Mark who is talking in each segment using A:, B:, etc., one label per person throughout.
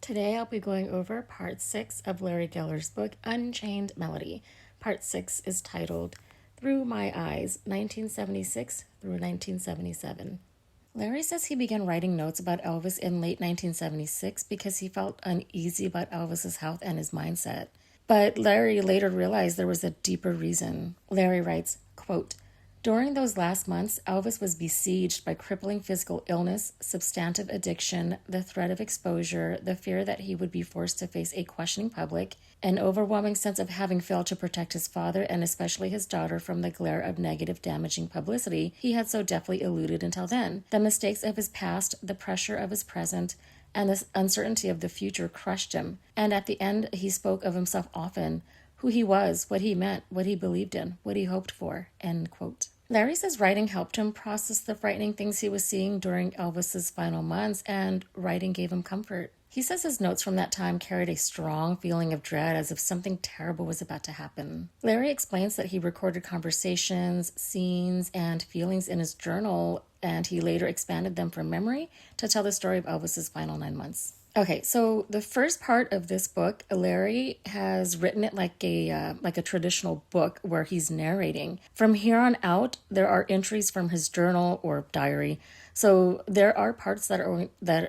A: Today I'll be going over part 6 of Larry Geller's book, Unchained Melody. Part 6 is titled Through My Eyes, 1976 through 1977. Larry says he began writing notes about Elvis in late 1976 because he felt uneasy about Elvis's health and his mindset. But Larry later realized there was a deeper reason. Larry writes, quote, "During those last months, Elvis was besieged by crippling physical illness, substantive addiction, the threat of exposure, the fear that he would be forced to face a questioning public, an overwhelming sense of having failed to protect his father and especially his daughter from the glare of negative, damaging publicity he had so deftly eluded until then. The mistakes of his past, the pressure of his present, and the uncertainty of the future crushed him. And at the end, he spoke of himself often, who he was, what he meant, what he believed in, what he hoped for," end quote. Larry says writing helped him process the frightening things he was seeing during Elvis's final months, and writing gave him comfort. He says his notes from that time carried a strong feeling of dread, as if something terrible was about to happen. Larry explains that he recorded conversations, scenes, and feelings in his journal, and he later expanded them from memory to tell the story of Elvis's final 9 months. Okay, so the first part of this book, Larry has written it like a traditional book where he's narrating. From here on out, there are entries from his journal or diary. So there are parts that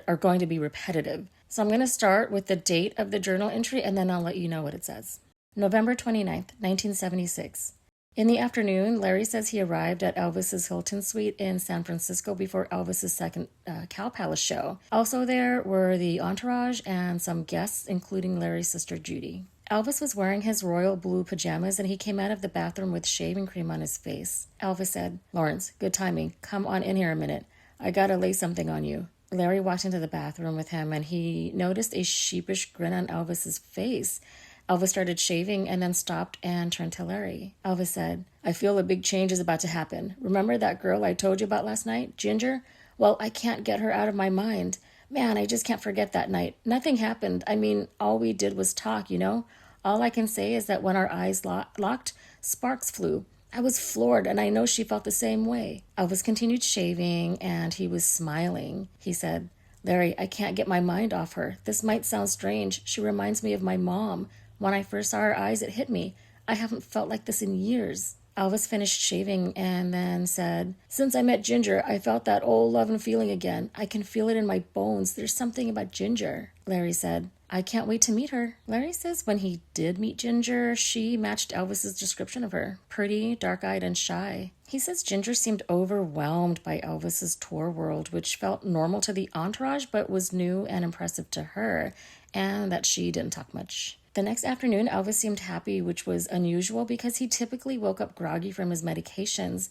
A: are going to be repetitive. So I'm going to start with the date of the journal entry, and then I'll let you know what it says. November 29th, 1976. In the afternoon, Larry says he arrived at Elvis's Hilton suite in San Francisco before Elvis's second Cow Palace show. Also there were the entourage and some guests, including Larry's sister Judy. Elvis was wearing his royal blue pajamas, and he came out of the bathroom with shaving cream on his face. Elvis said, "Lawrence, good timing. Come on in here a minute. I gotta lay something on you." Larry walked into the bathroom with him, and he noticed a sheepish grin on Elvis's face. Elvis started shaving and then stopped and turned to Larry. Elvis said, "I feel a big change is about to happen. Remember that girl I told you about last night, Ginger? Well, I can't get her out of my mind. Man, I just can't forget that night. Nothing happened. I mean, all we did was talk, you know? All I can say is that when our eyes locked, sparks flew. I was floored, and I know she felt the same way." Elvis continued shaving, and he was smiling. He said, "Larry, I can't get my mind off her. This might sound strange. She reminds me of my mom. When I first saw her eyes, it hit me. I haven't felt like this in years." Elvis finished shaving and then said, "Since I met Ginger, I felt that old love and feeling again. I can feel it in my bones. There's something about Ginger." Larry said, "I can't wait to meet her." Larry says when he did meet Ginger, she matched Elvis's description of her. Pretty, dark-eyed, and shy. He says Ginger seemed overwhelmed by Elvis's tour world, which felt normal to the entourage but was new and impressive to her, and that she didn't talk much. The next afternoon, Elvis seemed happy, which was unusual because he typically woke up groggy from his medications,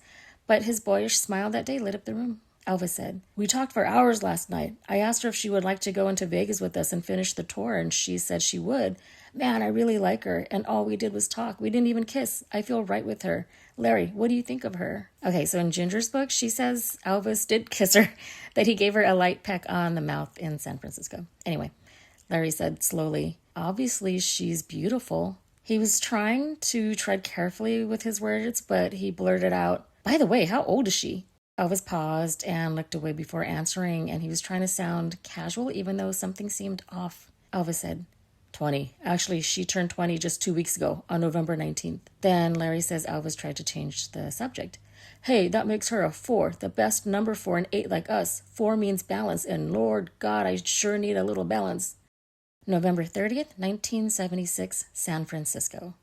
A: but his boyish smile that day lit up the room. Elvis said, "We talked for hours last night. I asked her if she would like to go into Vegas with us and finish the tour, and she said she would. Man, I really like her, and all we did was talk. We didn't even kiss. I feel right with her. Larry, what do you think of her?" Okay, so in Ginger's book, she says Elvis did kiss her, that he gave her a light peck on the mouth in San Francisco. Anyway, Larry said slowly, "Obviously, she's beautiful." He was trying to tread carefully with his words, but he blurted out, "By the way, how old is she?" Elvis paused and looked away before answering, and he was trying to sound casual even though something seemed off. Elvis said, 20. Actually, she turned 20 just 2 weeks ago, on November 19th. Then Larry says Elvis tried to change the subject. "Hey, that makes her a 4, the best number for an 8 like us. 4 means balance, and Lord God, I sure need a little balance." November 30th, 1976, San Francisco.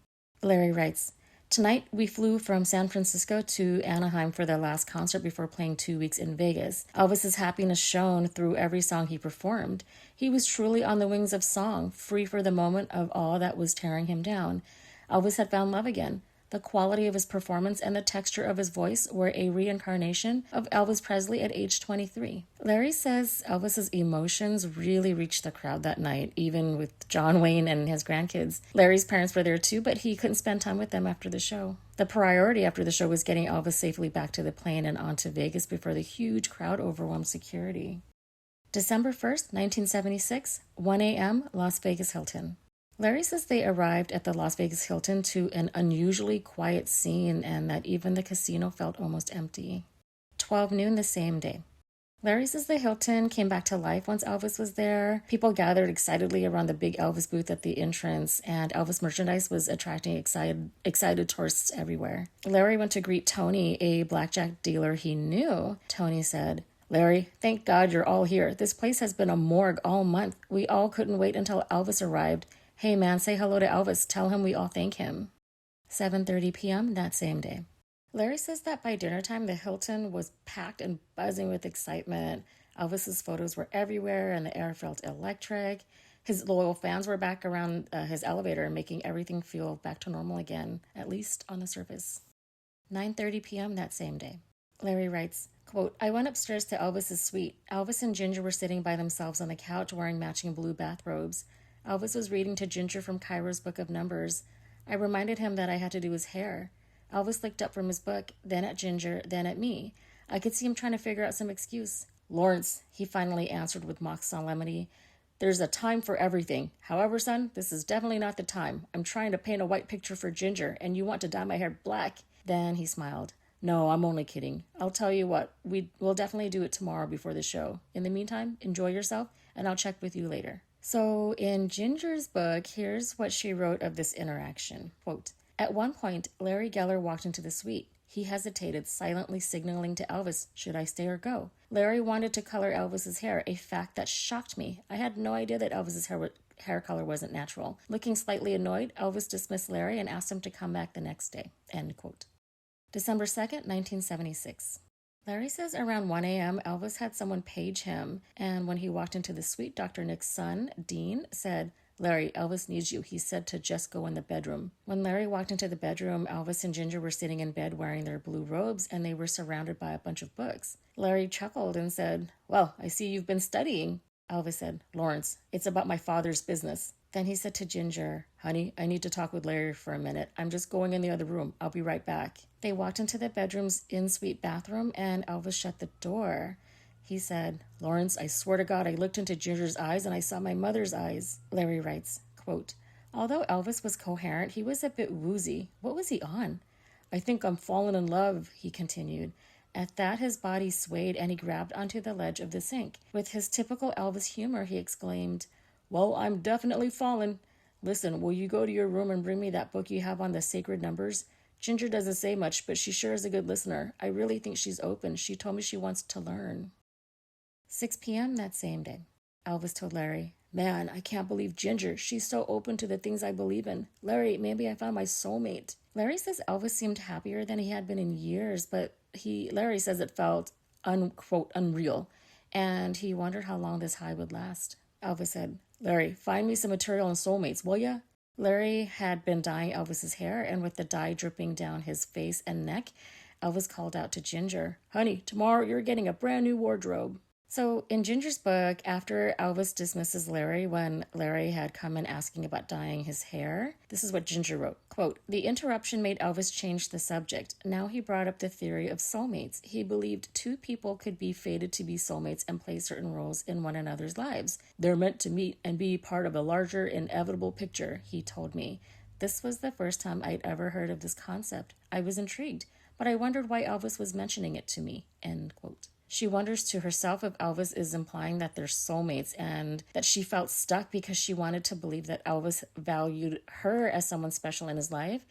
A: Larry writes, "Tonight, we flew from San Francisco to Anaheim for their last concert before playing 2 weeks in Vegas. Elvis's happiness shone through every song he performed. He was truly on the wings of song, free for the moment of all that was tearing him down. Elvis had found love again. The quality of his performance and the texture of his voice were a reincarnation of Elvis Presley at age 23. Larry says Elvis's emotions really reached the crowd that night, even with John Wayne and his grandkids. Larry's parents were there too, but he couldn't spend time with them after the show. The priority after the show was getting Elvis safely back to the plane and onto Vegas before the huge crowd overwhelmed security. December 1st, 1976, 1 a.m., Las Vegas Hilton. Larry says they arrived at the Las Vegas Hilton to an unusually quiet scene and that even the casino felt almost empty. 12 noon the same day. Larry says the Hilton came back to life once Elvis was there. People gathered excitedly around the big Elvis booth at the entrance, and Elvis merchandise was attracting excited tourists everywhere. Larry went to greet Tony, a blackjack dealer he knew. Tony said, "Larry, thank God you're all here. This place has been a morgue all month. We all couldn't wait until Elvis arrived. Hey man, say hello to Elvis. Tell him we all thank him." 7:30 p.m. that same day. Larry says that by dinner time, the Hilton was packed and buzzing with excitement. Elvis's photos were everywhere, and the air felt electric. His loyal fans were back around his elevator, making everything feel back to normal again, at least on the surface. 9:30 p.m. that same day. Larry writes, quote, "I went upstairs to Elvis's suite. Elvis and Ginger were sitting by themselves on the couch wearing matching blue bathrobes. Elvis was reading to Ginger from Cairo's Book of Numbers. I reminded him that I had to do his hair. Elvis looked up from his book, then at Ginger, then at me. I could see him trying to figure out some excuse. "Lawrence," he finally answered with mock solemnity, "there's a time for everything. However, son, this is definitely not the time. I'm trying to paint a white picture for Ginger, and you want to dye my hair black." Then he smiled. "No, I'm only kidding. I'll tell you what, we'll definitely do it tomorrow before the show. In the meantime, enjoy yourself, and I'll check with you later." So in Ginger's book, here's what she wrote of this interaction. Quote, "At one point, Larry Geller walked into the suite. He hesitated, silently signaling to Elvis, should I stay or go? Larry wanted to color Elvis's hair, a fact that shocked me. I had no idea that Elvis's hair color wasn't natural. Looking slightly annoyed, Elvis dismissed Larry and asked him to come back the next day." End quote. December 2nd, 1976. Larry says around 1 a.m., Elvis had someone page him, and when he walked into the suite, Dr. Nick's son, Dean, said, "Larry, Elvis needs you. He said to just go in the bedroom." When Larry walked into the bedroom, Elvis and Ginger were sitting in bed wearing their blue robes, and they were surrounded by a bunch of books. Larry chuckled and said, "Well, I see you've been studying." Elvis said, "Lawrence, it's about my father's business." Then he said to Ginger, "Honey, I need to talk with Larry for a minute. I'm just going in the other room. I'll be right back." They walked into the bedroom's in-suite bathroom, and Elvis shut the door. He said, "Lawrence, I swear to God, I looked into Ginger's eyes and I saw my mother's eyes." Larry writes, quote, "Although Elvis was coherent, he was a bit woozy. What was he on?" "I think I'm falling in love," he continued. At that, his body swayed and he grabbed onto the ledge of the sink. With his typical Elvis humor, he exclaimed, "Well, I'm definitely fallen. Listen, will you go to your room and bring me that book you have on the sacred numbers? Ginger doesn't say much, but she sure is a good listener. I really think she's open. She told me she wants to learn." 6 p.m. that same day. Elvis told Larry, "Man, I can't believe Ginger. She's so open to the things I believe in. Larry, maybe I found my soulmate." Larry says Elvis seemed happier than he had been in years, but Larry says it felt, unquote, unreal, and he wondered how long this high would last. Elvis said, "Larry, find me some material on Soulmates, will ya?" Larry had been dyeing Elvis's hair, and with the dye dripping down his face and neck, Elvis called out to Ginger, "Honey, tomorrow you're getting a brand new wardrobe." So in Ginger's book, after Elvis dismisses Larry when Larry had come in asking about dyeing his hair, this is what Ginger wrote, quote, "The interruption made Elvis change the subject. Now he brought up the theory of soulmates. He believed two people could be fated to be soulmates and play certain roles in one another's lives. They're meant to meet and be part of a larger, inevitable picture," he told me. This was the first time I'd ever heard of this concept. I was intrigued, but I wondered why Elvis was mentioning it to me, end quote. She wonders to herself if Elvis is implying that they're soulmates and that she felt stuck because she wanted to believe that Elvis valued her as someone special in his life,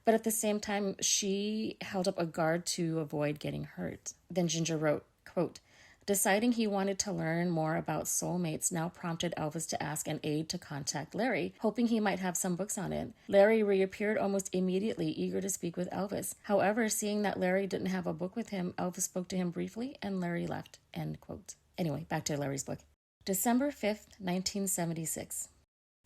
A: but at the same time, she held up a guard to avoid getting hurt. Then Ginger wrote, quote, "Deciding he wanted to learn more about soulmates now prompted Elvis to ask an aide to contact Larry, hoping he might have some books on it. Larry reappeared almost immediately, eager to speak with Elvis. However, seeing that Larry didn't have a book with him, Elvis spoke to him briefly and Larry left." End quote. Anyway, back to Larry's book. December 5th, 1976.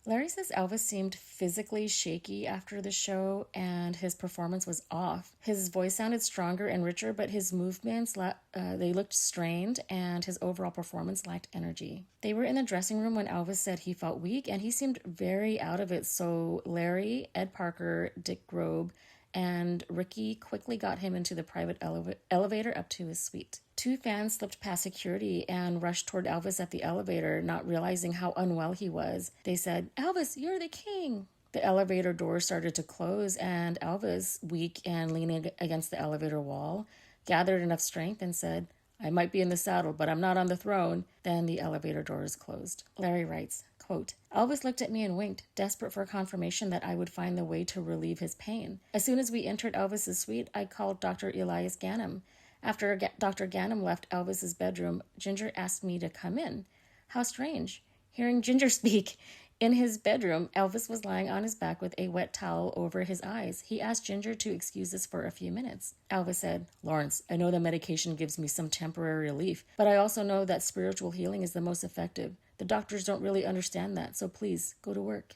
A: Larry says Elvis seemed physically shaky after the show and his performance was off. His voice sounded stronger and richer, but his movements, they looked strained and his overall performance lacked energy. They were in the dressing room when Elvis said he felt weak and he seemed very out of it, so Larry, Ed Parker, Dick Grobe, and Ricky quickly got him into the private elevator up to his suite. Two fans slipped past security and rushed toward Elvis at the elevator, not realizing how unwell he was. They said, "Elvis, you're the king." The elevator door started to close, and Elvis, weak and leaning against the elevator wall, gathered enough strength and said, I might be in the saddle, but I'm not on the throne. Then the elevator doors closed. Larry writes, quote, Elvis looked at me and winked, desperate for confirmation that I would find the way to relieve his pain. As soon as we entered Elvis's suite, I called Dr. Elias Ganem. After Dr. Ganem left Elvis's bedroom, Ginger asked me to come in. How strange. Hearing Ginger speak, in his bedroom, Elvis was lying on his back with a wet towel over his eyes. He asked Ginger to excuse us for a few minutes. Elvis said, Lawrence, I know the medication gives me some temporary relief, but I also know that spiritual healing is the most effective. The doctors don't really understand that, so please, go to work.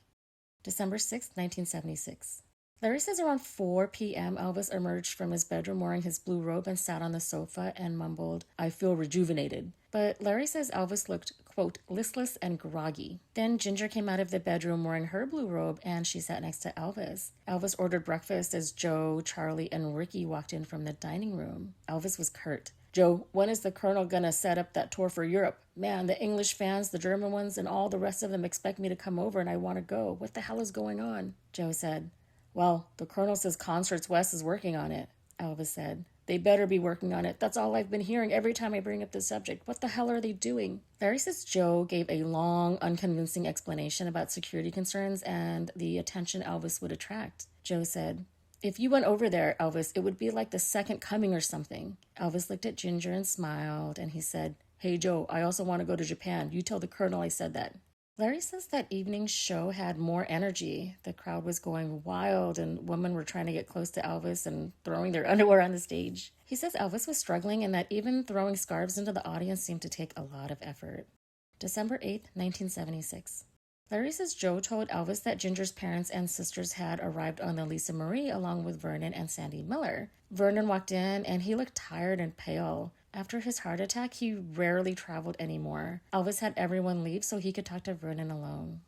A: December 6, 1976. Larry says around 4 p.m., Elvis emerged from his bedroom wearing his blue robe and sat on the sofa and mumbled, I feel rejuvenated. But Larry says Elvis looked, quote, listless and groggy. Then Ginger came out of the bedroom wearing her blue robe and she sat next to Elvis. Elvis ordered breakfast as Joe, Charlie, and Ricky walked in from the dining room. Elvis was curt. Joe, when is the Colonel gonna set up that tour for Europe? Man, the English fans, the German ones, and all the rest of them expect me to come over and I want to go. What the hell is going on? Joe said. Well, the Colonel says Concerts West is working on it, Elvis said. They better be working on it. That's all I've been hearing every time I bring up this subject. What the hell are they doing? Larry says Joe gave a long, unconvincing explanation about security concerns and the attention Elvis would attract. Joe said, if you went over there, Elvis, it would be like the second coming or something. Elvis looked at Ginger and smiled, and he said, Hey, Joe, I also want to go to Japan. You tell the Colonel I said that. Larry says that evening's show had more energy. The crowd was going wild and women were trying to get close to Elvis and throwing their underwear on the stage. He says Elvis was struggling and that even throwing scarves into the audience seemed to take a lot of effort. December 8th, 1976. Larry says Joe told Elvis that Ginger's parents and sisters had arrived on the Lisa Marie along with Vernon and Sandy Miller. Vernon walked in and he looked tired and pale. After his heart attack, he rarely traveled anymore. Elvis had everyone leave so he could talk to Vernon alone.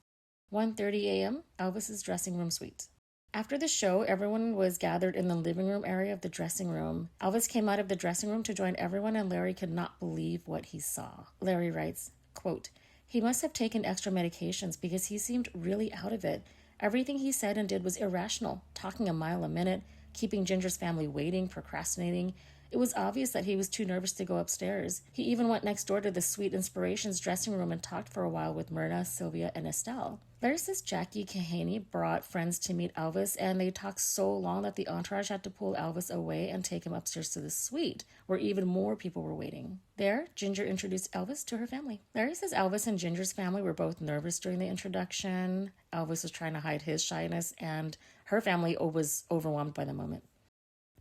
A: 1:30 a.m., Elvis's dressing room suite. After the show, everyone was gathered in the living room area of the dressing room. Elvis came out of the dressing room to join everyone and Larry could not believe what he saw. Larry writes, quote, he must have taken extra medications because he seemed really out of it. Everything he said and did was irrational, talking a mile a minute, keeping Ginger's family waiting, procrastinating. It was obvious that he was too nervous to go upstairs. He even went next door to the Sweet Inspirations dressing room and talked for a while with Myrna, Sylvia, and Estelle. Larry says Jackie Kahaney brought friends to meet Elvis, and they talked so long that the entourage had to pull Elvis away and take him upstairs to the suite, where even more people were waiting. There, Ginger introduced Elvis to her family. Larry says Elvis and Ginger's family were both nervous during the introduction. Elvis was trying to hide his shyness, and her family was overwhelmed by the moment.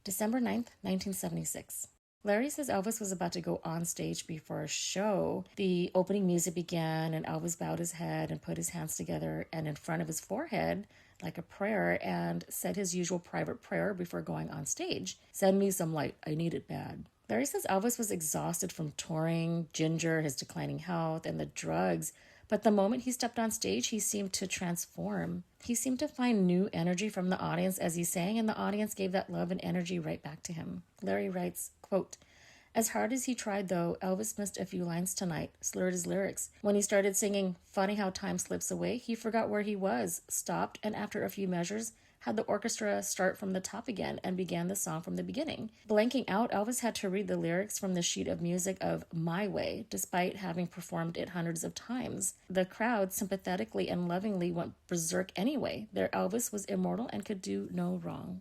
A: December 9th, 1976. Larry says Elvis was about to go on stage before a show. The opening music began and Elvis bowed his head and put his hands together and in front of his forehead like a prayer and said his usual private prayer before going on stage. Send me some light. I need it bad. Larry says Elvis was exhausted from touring, Ginger, his declining health, and the drugs. But the moment he stepped on stage, he seemed to transform. He seemed to find new energy from the audience as he sang, and the audience gave that love and energy right back to him. Larry writes, quote, as hard as he tried, though, Elvis missed a few lines tonight, slurred his lyrics. When he started singing Funny How Time Slips Away, he forgot where he was, stopped, and after a few measures, had the orchestra start from the top again and began the song from the beginning. Blanking out, Elvis had to read the lyrics from the sheet of music of My Way, despite having performed it hundreds of times. The crowd sympathetically and lovingly went berserk anyway. Their Elvis was immortal and could do no wrong.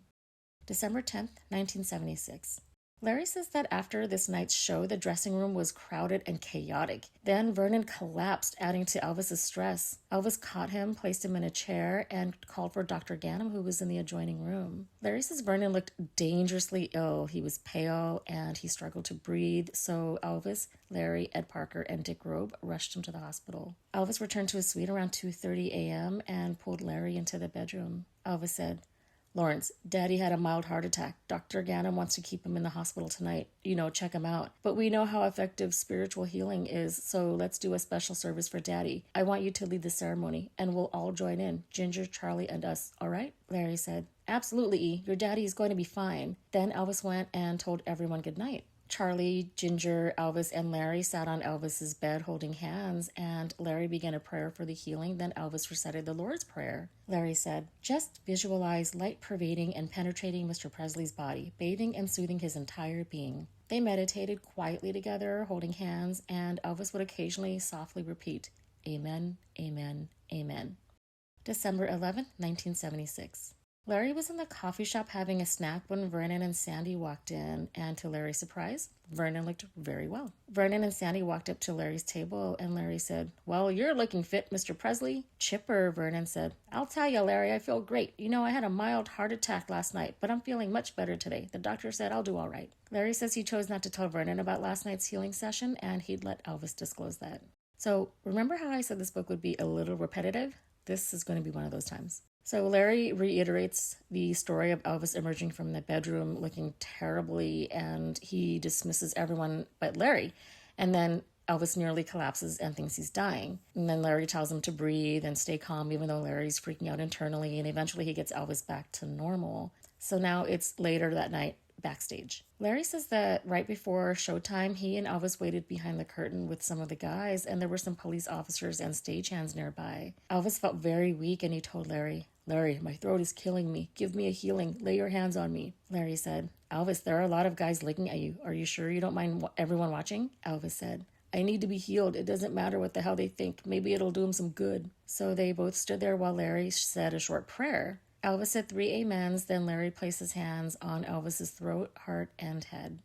A: December 10th, 1976. Larry says that after this night's show, the dressing room was crowded and chaotic. Then Vernon collapsed, adding to Elvis's stress. Elvis caught him, placed him in a chair, and called for Dr. Ganem, who was in the adjoining room. Larry says Vernon looked dangerously ill. He was pale, and he struggled to breathe, so Elvis, Larry, Ed Parker, and Dick Robe rushed him to the hospital. Elvis returned to his suite around 2:30 a.m. and pulled Larry into the bedroom. Elvis said, Lawrence, Daddy had a mild heart attack. Dr. Ganem wants to keep him in the hospital tonight. Check him out. But we know how effective spiritual healing is, so let's do a special service for Daddy. I want you to lead the ceremony, and we'll all join in, Ginger, Charlie, and us, all right? Larry said, Absolutely, E. Your daddy is going to be fine. Then Elvis went and told everyone good night. Charlie, Ginger, Elvis, and Larry sat on Elvis's bed holding hands, and Larry began a prayer for the healing. Then Elvis recited the Lord's Prayer. Larry said, Just visualize light pervading and penetrating Mr. Presley's body, bathing and soothing his entire being. They meditated quietly together, holding hands, and Elvis would occasionally softly repeat, Amen, Amen, Amen. December 11th, 1976. Larry was in the coffee shop having a snack when Vernon and Sandy walked in, and to Larry's surprise, Vernon looked very well. Vernon and Sandy walked up to Larry's table, and Larry said, Well, you're looking fit, Mr. Presley. Chipper, Vernon said, I'll tell you, Larry, I feel great. You know, I had a mild heart attack last night, but I'm feeling much better today. The doctor said I'll do all right. Larry says he chose not to tell Vernon about last night's healing session, and he'd let Elvis disclose that. So, remember how I said this book would be a little repetitive? This is going to be one of those times. So Larry reiterates the story of Elvis emerging from the bedroom looking terribly, and he dismisses everyone but Larry. And then Elvis nearly collapses and thinks he's dying. And then Larry tells him to breathe and stay calm, even though Larry's freaking out internally, and eventually he gets Elvis back to normal. So now it's later that night, backstage. Larry says that right before showtime, he and Elvis waited behind the curtain with some of the guys, and there were some police officers and stagehands nearby. Elvis felt very weak, and he told Larry, my throat is killing me. Give me a healing. Lay your hands on me. Larry said, Elvis, there are a lot of guys looking at you. Are you sure you don't mind everyone watching? Elvis said, I need to be healed. It doesn't matter what the hell they think. Maybe it'll do them some good. So they both stood there while Larry said a short prayer. Elvis said 3 amens, then Larry placed his hands on Elvis's throat, heart, and head.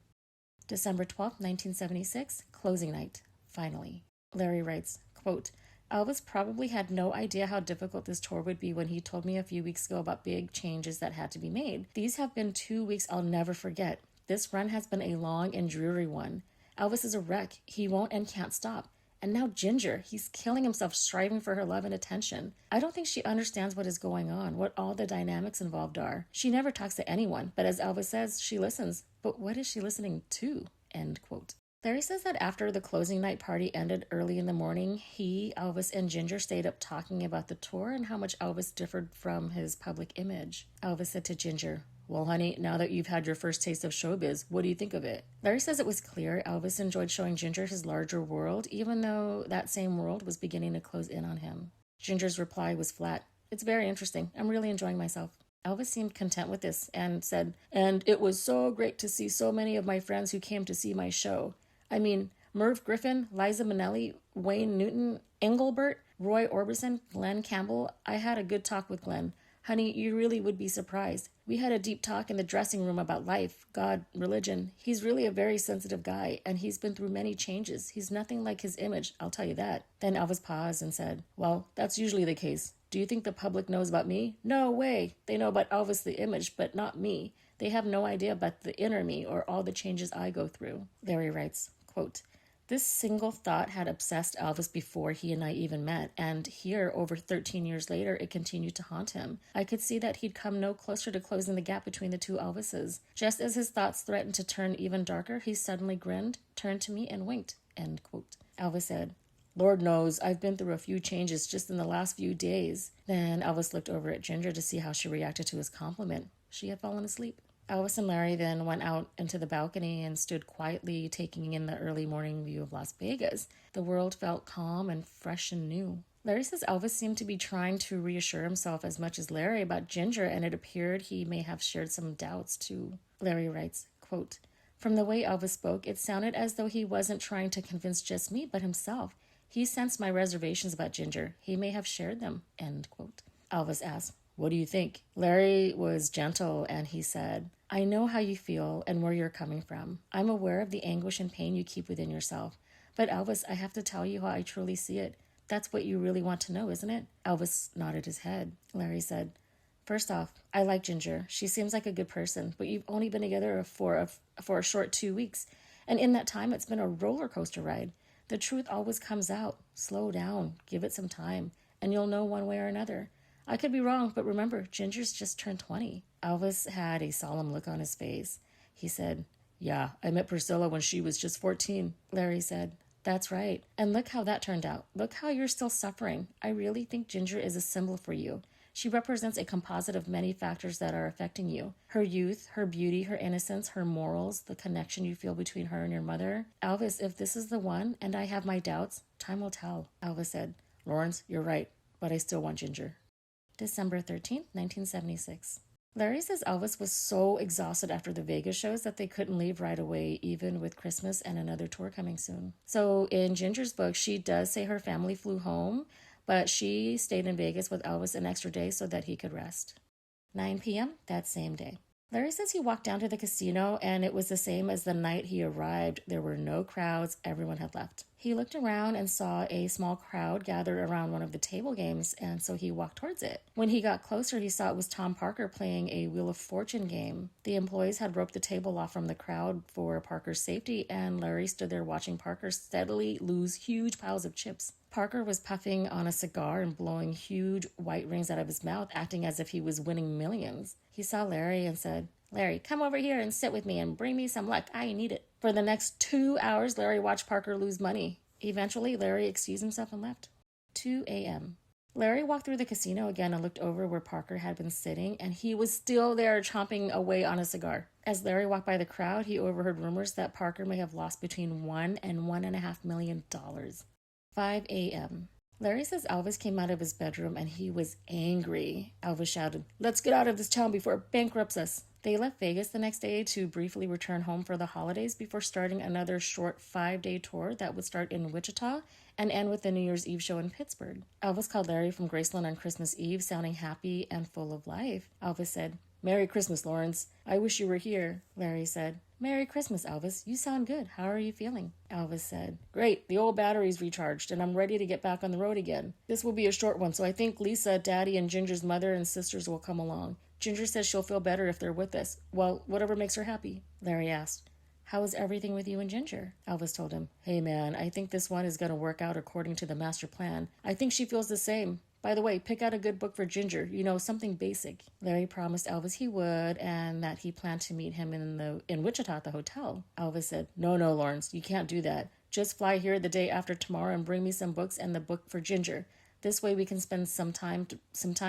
A: December 12th, 1976, closing night, finally. Larry writes, quote, Elvis probably had no idea how difficult this tour would be when he told me a few weeks ago about big changes that had to be made. These have been 2 weeks I'll never forget. This run has been a long and dreary one. Elvis is a wreck. He won't and can't stop. And now Ginger, he's killing himself striving for her love and attention. I don't think she understands what is going on, what all the dynamics involved are. She never talks to anyone, but as Elvis says, she listens. But what is she listening to? End quote. Larry says that after the closing night party ended early in the morning, he, Elvis, and Ginger stayed up talking about the tour and how much Elvis differed from his public image. Elvis said to Ginger, Well, honey, now that you've had your first taste of showbiz, what do you think of it? Larry says it was clear Elvis enjoyed showing Ginger his larger world, even though that same world was beginning to close in on him. Ginger's reply was flat. It's very interesting. I'm really enjoying myself. Elvis seemed content with this and said, And it was so great to see so many of my friends who came to see my show. I mean, Merv Griffin, Liza Minnelli, Wayne Newton, Engelbert, Roy Orbison, Glenn Campbell. I had a good talk with Glenn. Honey, you really would be surprised. We had a deep talk in the dressing room about life, God, religion. He's really a very sensitive guy, and he's been through many changes. He's nothing like his image, I'll tell you that. Then Elvis paused and said, Well, that's usually the case. Do you think the public knows about me? No way. They know about Elvis the image, but not me. They have no idea about the inner me or all the changes I go through. Larry writes, quote, This single thought had obsessed Elvis before he and I even met, and here, over 13 years later, it continued to haunt him. I could see that he'd come no closer to closing the gap between the two Elvises. Just as his thoughts threatened to turn even darker, he suddenly grinned, turned to me, and winked. End quote. Elvis said, Lord knows, I've been through a few changes just in the last few days. Then Elvis looked over at Ginger to see how she reacted to his compliment. She had fallen asleep. Elvis and Larry then went out into the balcony and stood quietly taking in the early morning view of Las Vegas. The world felt calm and fresh and new. Larry says Elvis seemed to be trying to reassure himself as much as Larry about Ginger, and it appeared he may have shared some doubts too. Larry writes, quote, From the way Elvis spoke, it sounded as though he wasn't trying to convince just me, but himself. He sensed my reservations about Ginger. He may have shared them. End quote. Elvis asked, What do you think? Larry was gentle, and he said, I know how you feel and where you're coming from. I'm aware of the anguish and pain you keep within yourself. But Elvis, I have to tell you how I truly see it. That's what you really want to know, isn't it? Elvis nodded his head. Larry said, First off, I like Ginger. She seems like a good person, but you've only been together for a short 2 weeks. And in that time, it's been a roller coaster ride. The truth always comes out. Slow down. Give it some time. And you'll know one way or another. I could be wrong, but remember, Ginger's just turned 20. Elvis had a solemn look on his face. He said, Yeah, I met Priscilla when she was just 14. Larry said, That's right. And look how that turned out. Look how you're still suffering. I really think Ginger is a symbol for you. She represents a composite of many factors that are affecting you. Her youth, her beauty, her innocence, her morals, the connection you feel between her and your mother. Elvis, if this is the one, and I have my doubts, time will tell. Elvis said, Lawrence, you're right, but I still want Ginger. December 13th, 1976. Larry says Elvis was so exhausted after the Vegas shows that they couldn't leave right away, even with Christmas and another tour coming soon. So in Ginger's book, she does say her family flew home, but she stayed in Vegas with Elvis an extra day so that he could rest. 9 p.m. that same day. Larry says he walked down to the casino and it was the same as the night he arrived. There were no crowds, everyone had left. He looked around and saw a small crowd gathered around one of the table games, and so he walked towards it. When he got closer, he saw it was Tom Parker playing a Wheel of Fortune game. The employees had roped the table off from the crowd for Parker's safety, and Larry stood there watching Parker steadily lose huge piles of chips. Parker was puffing on a cigar and blowing huge white rings out of his mouth, acting as if he was winning millions. He saw Larry and said, "Larry, come over here and sit with me and bring me some luck. I need it." For the next 2 hours, Larry watched Parker lose money. Eventually, Larry excused himself and left. 2 a.m. Larry walked through the casino again and looked over where Parker had been sitting, and he was still there chomping away on a cigar. As Larry walked by the crowd, he overheard rumors that Parker may have lost between $1 and $1.5 million. 5 a.m. Larry says Elvis came out of his bedroom and he was angry. Elvis shouted, "Let's get out of this town before it bankrupts us." They left Vegas the next day to briefly return home for the holidays before starting another short 5-day tour that would start in Wichita and end with the New Year's Eve show in Pittsburgh. Elvis called Larry from Graceland on Christmas Eve, sounding happy and full of life. Elvis said, "Merry Christmas, Lawrence. I wish you were here." Larry said, "Merry Christmas, Elvis. You sound good. How are you feeling?" Elvis said, "Great. The old battery's recharged, and I'm ready to get back on the road again. This will be a short one, so I think Lisa, Daddy, and Ginger's mother and sisters will come along. Ginger says she'll feel better if they're with us. Well, whatever makes her happy." Larry asked, "How is everything with you and Ginger?" Elvis told him, "Hey, man, I think this one is going to work out according to the master plan. I think she feels the same. By the way, pick out a good book for Ginger, something basic." Larry promised Elvis he would, and that he planned to meet him in Wichita at the hotel. Elvis said, No, Lawrence, you can't do that. Just fly here the day after tomorrow and bring me some books and the book for Ginger. This way we can spend some time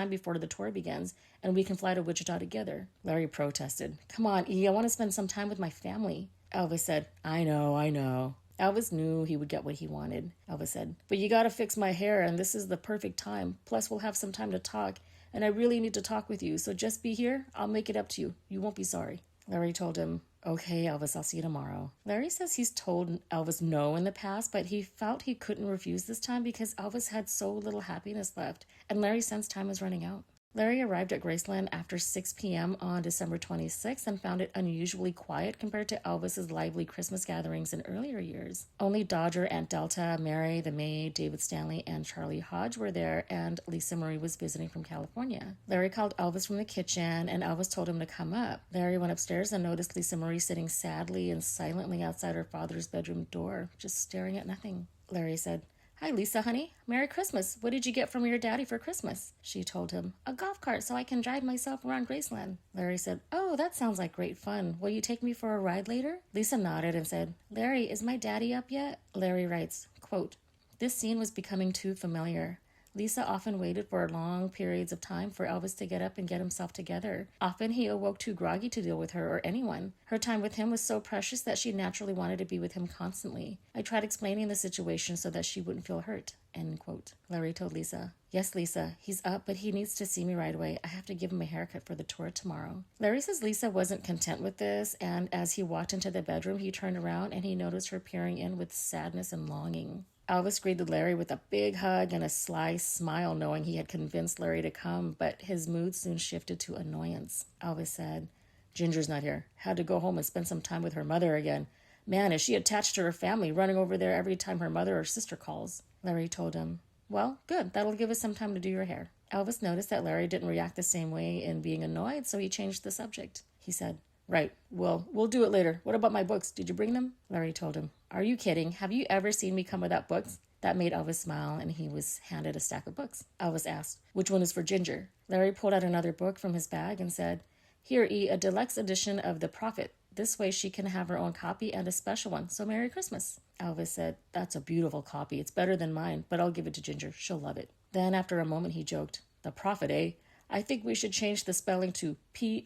A: before the tour begins, and we can fly to Wichita together." Larry protested, "Come on, E, I want to spend some time with my family." Elvis said, I know. Elvis knew he would get what he wanted. Elvis said, "But you gotta fix my hair, and this is the perfect time. Plus, we'll have some time to talk, and I really need to talk with you, so just be here. I'll make it up to you. You won't be sorry." Larry told him, "Okay, Elvis, I'll see you tomorrow." Larry says he's told Elvis no in the past, but he felt he couldn't refuse this time because Elvis had so little happiness left, and Larry sensed time was running out. Larry arrived at Graceland after 6 p.m. on December 26th and found it unusually quiet compared to Elvis's lively Christmas gatherings in earlier years. Only Dodger, Aunt Delta, Mary, the maid, David Stanley, and Charlie Hodge were there, and Lisa Marie was visiting from California. Larry called Elvis from the kitchen, and Elvis told him to come up. Larry went upstairs and noticed Lisa Marie sitting sadly and silently outside her father's bedroom door, just staring at nothing. Larry said, "Hi, Lisa, honey. Merry Christmas. What did you get from your daddy for Christmas?" She told him, "A golf cart so I can drive myself around Graceland." Larry said, "Oh, that sounds like great fun. Will you take me for a ride later?" Lisa nodded and said, "Larry, is my daddy up yet?" Larry writes, quote, "This scene was becoming too familiar. Lisa often waited for long periods of time for Elvis to get up and get himself together. Often he awoke too groggy to deal with her or anyone. Her time with him was so precious that she naturally wanted to be with him constantly. I tried explaining the situation so that she wouldn't feel hurt." End quote. Larry told Lisa, "Yes, Lisa, he's up, but he needs to see me right away. I have to give him a haircut for the tour tomorrow." Larry says Lisa wasn't content with this, and as he walked into the bedroom, he turned around and he noticed her peering in with sadness and longing. Elvis greeted Larry with a big hug and a sly smile, knowing he had convinced Larry to come, but his mood soon shifted to annoyance. Elvis said, "Ginger's not here. Had to go home and spend some time with her mother again. Man, is she attached to her family, running over there every time her mother or sister calls." Larry told him, "Well, good. That'll give us some time to do your hair." Elvis noticed that Larry didn't react the same way in being annoyed, so he changed the subject. He said, "Right. Well, we'll do it later. What about my books? Did you bring them?" Larry told him, "Are you kidding? Have you ever seen me come without books?" That made Elvis smile, and he was handed a stack of books. Elvis asked, "Which one is for Ginger?" Larry pulled out another book from his bag and said, "Here, E, a deluxe edition of The Prophet. This way she can have her own copy and a special one, so Merry Christmas." Elvis said, "That's a beautiful copy. It's better than mine, but I'll give it to Ginger. She'll love it." Then, after a moment, he joked, "The Prophet, eh? I think we should change the spelling to Profit.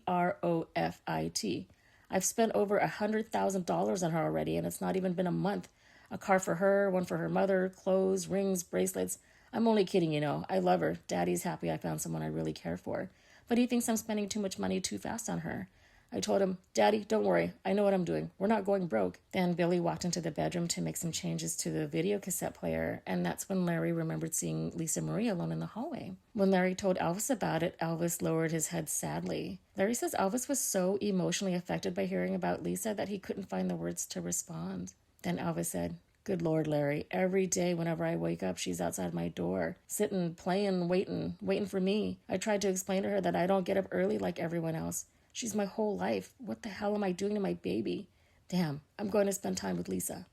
A: I've spent over $100,000 on her already, and it's not even been a month. A car for her, one for her mother, clothes, rings, bracelets. I'm only kidding, I love her. Daddy's happy I found someone I really care for. but he thinks I'm spending too much money too fast on her. I told him, Daddy, don't worry. I know what I'm doing. We're not going broke. Then Billy walked into the bedroom to make some changes to the video cassette player, and that's when Larry remembered seeing Lisa Marie alone in the hallway. When Larry told Elvis about it, Elvis lowered his head sadly. Larry says Elvis was so emotionally affected by hearing about Lisa that he couldn't find the words to respond. Then Elvis said, Good Lord, Larry, every day whenever I wake up, she's outside my door, sitting, playing, waiting for me. I tried to explain to her that I don't get up early like everyone else. She's my whole life. What the hell am I doing to my baby? Damn, I'm going to spend time with Lisa.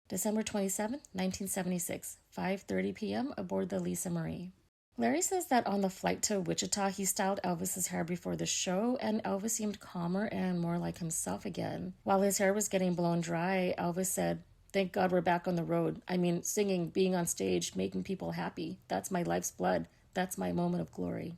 A: December 27, 1976, 5:30 p.m. aboard the Lisa Marie. Larry says that on the flight to Wichita, he styled Elvis's hair before the show, and Elvis seemed calmer and more like himself again. While his hair was getting blown dry, Elvis said, Thank God we're back on the road. I mean, singing, being on stage, making people happy. That's my life's blood. That's my moment of glory.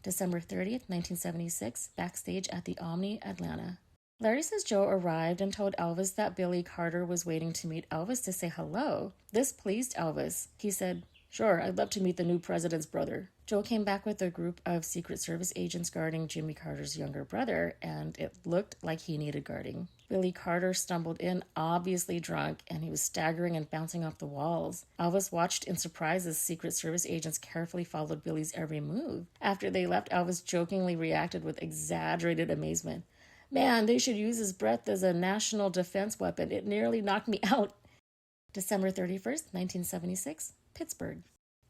A: December 30th, 1976, backstage at the Omni, Atlanta. Larry says Joe arrived and told Elvis that Billy Carter was waiting to meet Elvis to say hello. This pleased Elvis. He said, Sure, I'd love to meet the new president's brother. Joe came back with a group of Secret Service agents guarding Jimmy Carter's younger brother, and it looked like he needed guarding. Billy Carter stumbled in, obviously drunk, and he was staggering and bouncing off the walls. Elvis watched in surprise as Secret Service agents carefully followed Billy's every move. After they left, Elvis jokingly reacted with exaggerated amazement. Man, they should use his breath as a national defense weapon. It nearly knocked me out. December 31st, 1976, Pittsburgh.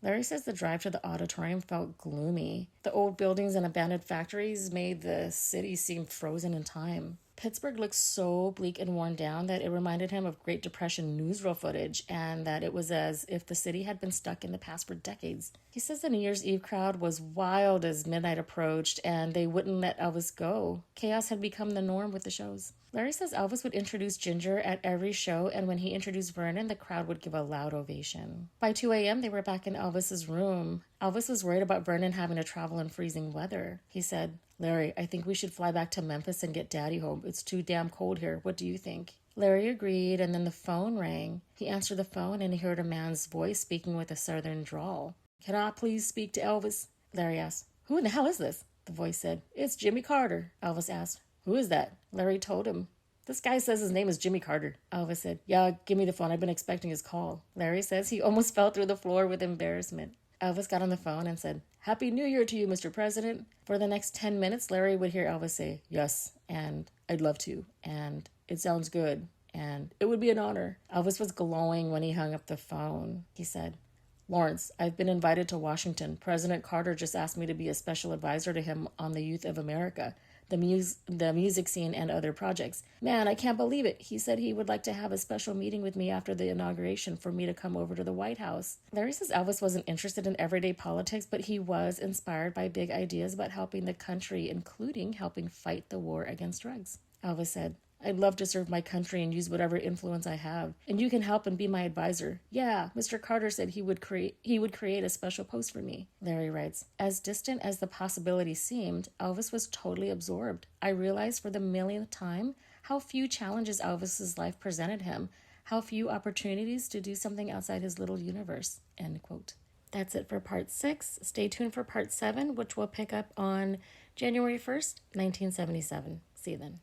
A: Larry says the drive to the auditorium felt gloomy. The old buildings and abandoned factories made the city seem frozen in time. Pittsburgh looked so bleak and worn down that it reminded him of Great Depression newsreel footage, and that it was as if the city had been stuck in the past for decades. He says the New Year's Eve crowd was wild as midnight approached, and they wouldn't let Elvis go. Chaos had become the norm with the shows. Larry says Elvis would introduce Ginger at every show, and when he introduced Vernon, the crowd would give a loud ovation. By 2 a.m., they were back in Elvis's room. Elvis was worried about Vernon having to travel in freezing weather. He said, Larry, I think we should fly back to Memphis and get Daddy home. It's too damn cold here. What do you think? Larry agreed, and then the phone rang. He answered the phone, and he heard a man's voice speaking with a southern drawl. Can I please speak to Elvis? Larry asked, Who in the hell is this? The voice said, It's Jimmy Carter. Elvis asked, Who is that? Larry told him. This guy says his name is Jimmy Carter. Elvis said, Yeah, give me the phone. I've been expecting his call. Larry says he almost fell through the floor with embarrassment. Elvis got on the phone and said, Happy New Year to you, Mr. President. For the next 10 minutes, Larry would hear Elvis say, Yes, and I'd love to, and it sounds good, and it would be an honor. Elvis was glowing when he hung up the phone. He said, Lawrence, I've been invited to Washington. President Carter just asked me to be a special advisor to him on the youth of America, the music scene, and other projects. Man, I can't believe it. He said he would like to have a special meeting with me after the inauguration for me to come over to the White House. Larry says Elvis wasn't interested in everyday politics, but he was inspired by big ideas about helping the country, including helping fight the war against drugs. Elvis said, I'd love to serve my country and use whatever influence I have, and you can help and be my advisor. Yeah, Mr. Carter said he would create a special post for me. Larry writes, As distant as the possibility seemed, Elvis was totally absorbed. I realized for the millionth time how few challenges Elvis's life presented him, how few opportunities to do something outside his little universe. End quote. That's it for part 6. Stay tuned for part 7, which will pick up on January 1st, 1977. See you then.